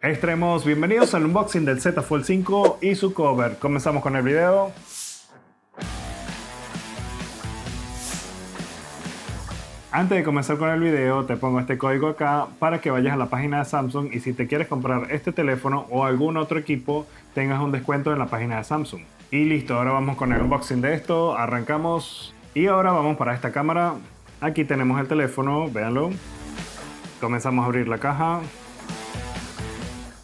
Extremos, bienvenidos al unboxing del Z Fold 5 y su cover. Comenzamos con el video. Antes de comenzar con el video, te pongo este código acá para que vayas a la página de Samsung y si te quieres comprar este teléfono o algún otro equipo, tengas un descuento en la página de Samsung. Y listo, ahora vamos con el unboxing de esto, arrancamos. Y ahora vamos para esta cámara. Aquí tenemos el teléfono, véanlo. Comenzamos a abrir la caja.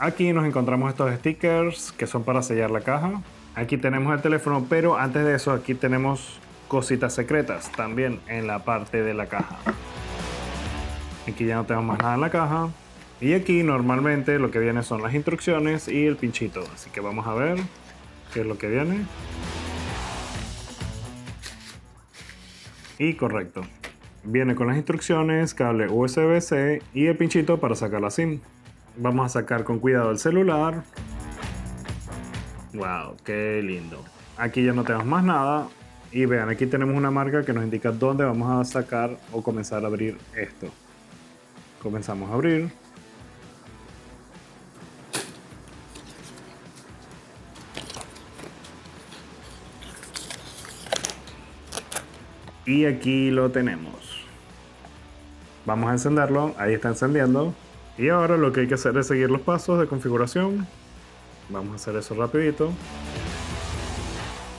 Aquí nos encontramos estos stickers que son para sellar la caja. Aquí tenemos el teléfono, pero antes de eso aquí tenemos cositas secretas también en la parte de la caja. Aquí ya no tenemos más nada en la caja. Y aquí normalmente lo que viene son las instrucciones y el pinchito. Así que vamos a ver qué es lo que viene. Y correcto. Viene con las instrucciones, cable USB-C y el pinchito para sacar la SIM. Vamos a sacar con cuidado el celular. Wow, qué lindo. Aquí ya no tenemos más nada. Y vean, aquí tenemos una marca que nos indica dónde vamos a sacar o comenzar a abrir esto. Comenzamos a abrir. Y aquí lo tenemos. Vamos a encenderlo. Ahí está encendiendo. Y ahora lo que hay que hacer es seguir los pasos de configuración. Vamos a hacer eso rapidito.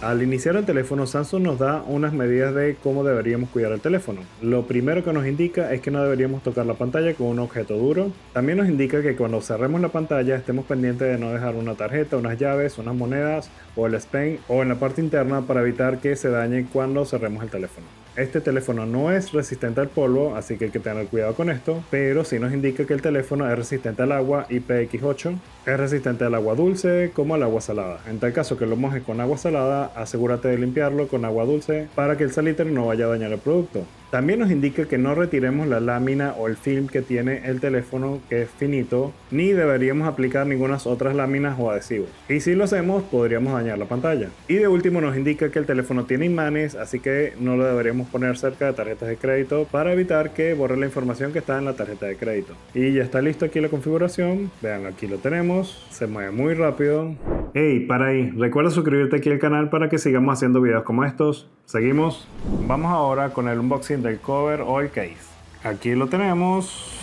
Al iniciar el teléfono, Samsung nos da unas medidas de cómo deberíamos cuidar el teléfono. Lo primero que nos indica es que no deberíamos tocar la pantalla con un objeto duro. También nos indica que cuando cerremos la pantalla estemos pendientes de no dejar una tarjeta, unas llaves, unas monedas o el S Pen o en la parte interna para evitar que se dañe cuando cerremos el teléfono. Este teléfono no es resistente al polvo, así que hay que tener cuidado con esto, pero sí nos indica que el teléfono es resistente al agua IPX8, es resistente al agua dulce como al agua salada. En tal caso que lo mojes con agua salada, asegúrate de limpiarlo con agua dulce para que el salitre no vaya a dañar el producto. También nos indica que no retiremos la lámina o el film que tiene el teléfono, que es finito, ni deberíamos aplicar ninguna otras láminas o adhesivos. Y si lo hacemos, podríamos dañar la pantalla. Y de último nos indica que el teléfono tiene imanes, así que no lo deberíamos poner cerca de tarjetas de crédito para evitar que borre la información que está en la tarjeta de crédito. Y ya está listo aquí la configuración. Vean, aquí lo tenemos. Se mueve muy rápido. Hey, para ahí, recuerda suscribirte aquí al canal para que sigamos haciendo videos como estos. Seguimos. Vamos ahora con el unboxing del cover o el case. Aquí lo tenemos.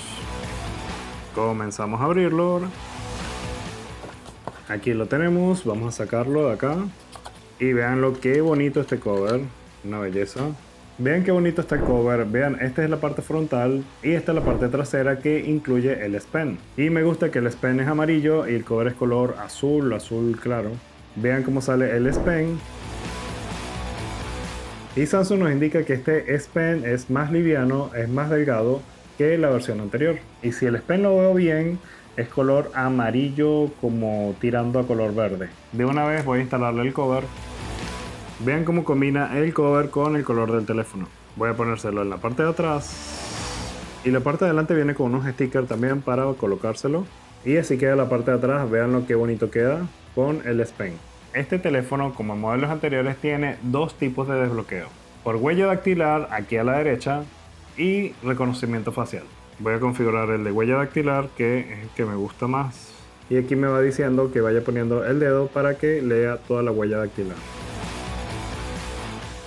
Comenzamos a abrirlo. Aquí lo tenemos. Vamos a sacarlo de acá. Y vean lo que bonito este cover. Una belleza. Vean qué bonito está el cover. Vean, esta es la parte frontal y esta es la parte trasera que incluye el S Pen. Y me gusta que el S Pen es amarillo y el cover es color azul, azul claro. Vean cómo sale el S Pen. Y Samsung nos indica que este S Pen es más liviano, es más delgado que la versión anterior. Y si el S Pen lo veo bien, es color amarillo como tirando a color verde. De una vez voy a instalarle el cover. Vean cómo combina el cover con el color del teléfono. Voy a ponérselo en la parte de atrás. Y la parte de adelante viene con unos stickers también para colocárselo. Y así queda la parte de atrás. Vean lo que bonito queda con el S Pen. Este teléfono, como en modelos anteriores, tiene dos tipos de desbloqueo. Por huella dactilar aquí a la derecha y reconocimiento facial. Voy a configurar el de huella dactilar, que es el que me gusta más. Y aquí me va diciendo que vaya poniendo el dedo para que lea toda la huella dactilar.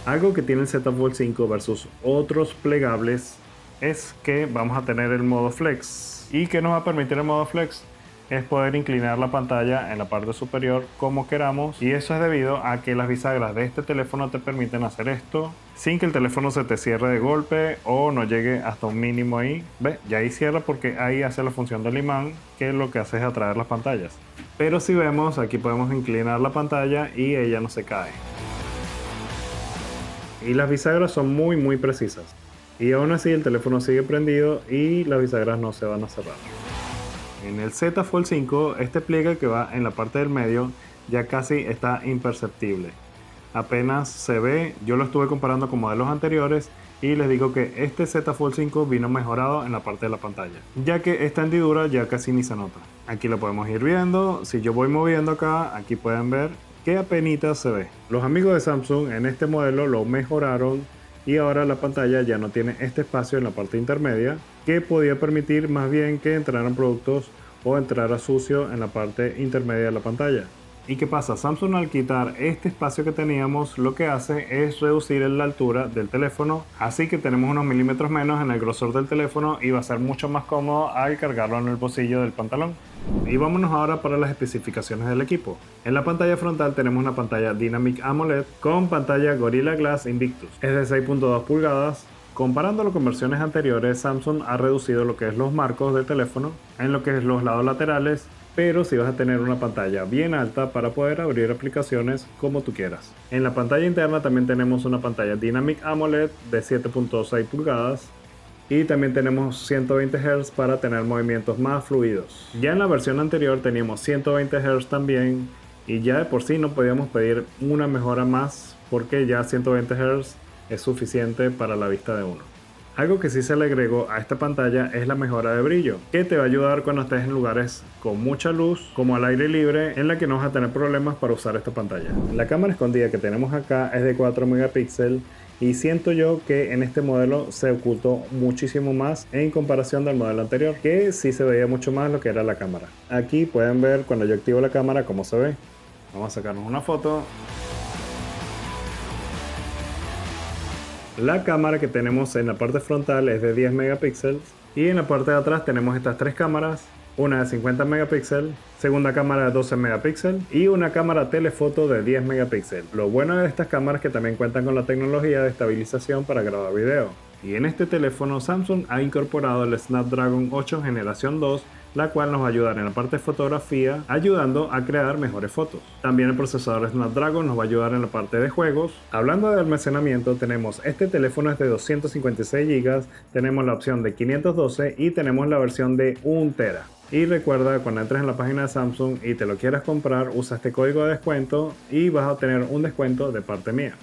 Algo que tiene el Z Fold 5 versus otros plegables es que vamos a tener el modo flex. ¿Y qué nos va a permitir el modo flex? Es poder inclinar la pantalla en la parte superior como queramos, y eso es debido a que las bisagras de este teléfono te permiten hacer esto sin que el teléfono se te cierre de golpe o no llegue hasta un mínimo ahí. ¿Ves? Ya ahí cierra porque ahí hace la función del imán, que lo que hace es atraer las pantallas. Pero si vemos, aquí podemos inclinar la pantalla y ella no se cae. Y las bisagras son muy precisas. Y aún así el teléfono sigue prendido y las bisagras no se van a cerrar. En el Z Fold 5, este pliegue que va en la parte del medio ya casi está imperceptible. Apenas se ve. Yo lo estuve comparando con modelos anteriores y les digo que este Z Fold 5 vino mejorado en la parte de la pantalla, ya que esta hendidura ya casi ni se nota. Aquí lo podemos ir viendo. Si yo voy moviendo acá, aquí pueden ver que apenas se ve. Los amigos de Samsung en este modelo lo mejoraron y ahora la pantalla ya no tiene este espacio en la parte intermedia que podía permitir más bien que entraran productos o entrara sucio en la parte intermedia de la pantalla. ¿Y qué pasa? Samsung, al quitar este espacio que teníamos, lo que hace es reducir la altura del teléfono, así que tenemos unos milímetros menos en el grosor del teléfono y va a ser mucho más cómodo al cargarlo en el bolsillo del pantalón. Y vámonos ahora para las especificaciones del equipo. En la pantalla frontal tenemos una pantalla Dynamic AMOLED con pantalla Gorilla Glass Invictus. Es de 6.2 pulgadas. Comparándolo con versiones anteriores, Samsung ha reducido lo que es los marcos del teléfono en lo que es los lados laterales, pero si vas a tener una pantalla bien alta para poder abrir aplicaciones como tú quieras. En la pantalla interna también tenemos una pantalla Dynamic AMOLED de 7.6 pulgadas y también tenemos 120 Hz para tener movimientos más fluidos. Ya en la versión anterior teníamos 120 Hz también y ya de por sí no podíamos pedir una mejora más porque ya 120 Hz es suficiente para la vista de uno. Algo que sí se le agregó a esta pantalla es la mejora de brillo, que te va a ayudar cuando estés en lugares con mucha luz, como al aire libre, en la que no vas a tener problemas para usar esta pantalla. La cámara escondida que tenemos acá es de 4 megapíxeles y siento yo que en este modelo se ocultó muchísimo más en comparación del modelo anterior, que sí se veía mucho más lo que era la cámara. Aquí pueden ver cuando yo activo la cámara cómo se ve. Vamos a sacarnos una foto. La cámara que tenemos en la parte frontal es de 10 megapíxeles y en la parte de atrás tenemos estas tres cámaras, una de 50 megapíxeles, segunda cámara de 12 megapíxeles y una cámara telefoto de 10 megapíxeles. Lo bueno de estas cámaras es que también cuentan con la tecnología de estabilización para grabar video. Y en este teléfono Samsung ha incorporado el Snapdragon 8 generación 2, la cual nos va a ayudar en la parte de fotografía, ayudando a crear mejores fotos. También el procesador Snapdragon nos va a ayudar en la parte de juegos. Hablando de almacenamiento, tenemos este teléfono es de 256 GB, tenemos la opción de 512 y tenemos la versión de 1 TB. Y recuerda, cuando entres en la página de Samsung y te lo quieras comprar, usa este código de descuento y vas a tener un descuento de parte mía.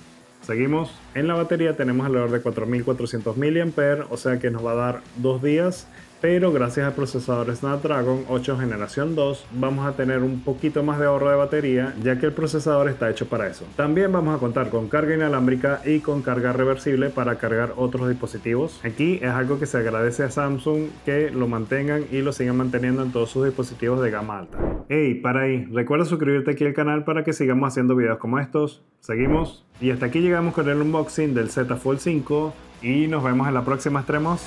Seguimos. En la batería tenemos alrededor de 4400 mAh, o sea que nos va a dar 2 días. Pero gracias al procesador Snapdragon 8 generación 2 vamos a tener un poquito más de ahorro de batería, ya que el procesador está hecho para eso. También vamos a contar con carga inalámbrica y con carga reversible para cargar otros dispositivos. Aquí es algo que se agradece a Samsung que lo mantengan y lo sigan manteniendo en todos sus dispositivos de gama alta. Hey, para ahí, recuerda suscribirte aquí al canal para que sigamos haciendo videos como estos. Seguimos y hasta aquí llegamos con el unboxing del Z Fold 5 y nos vemos en la próxima, extremos.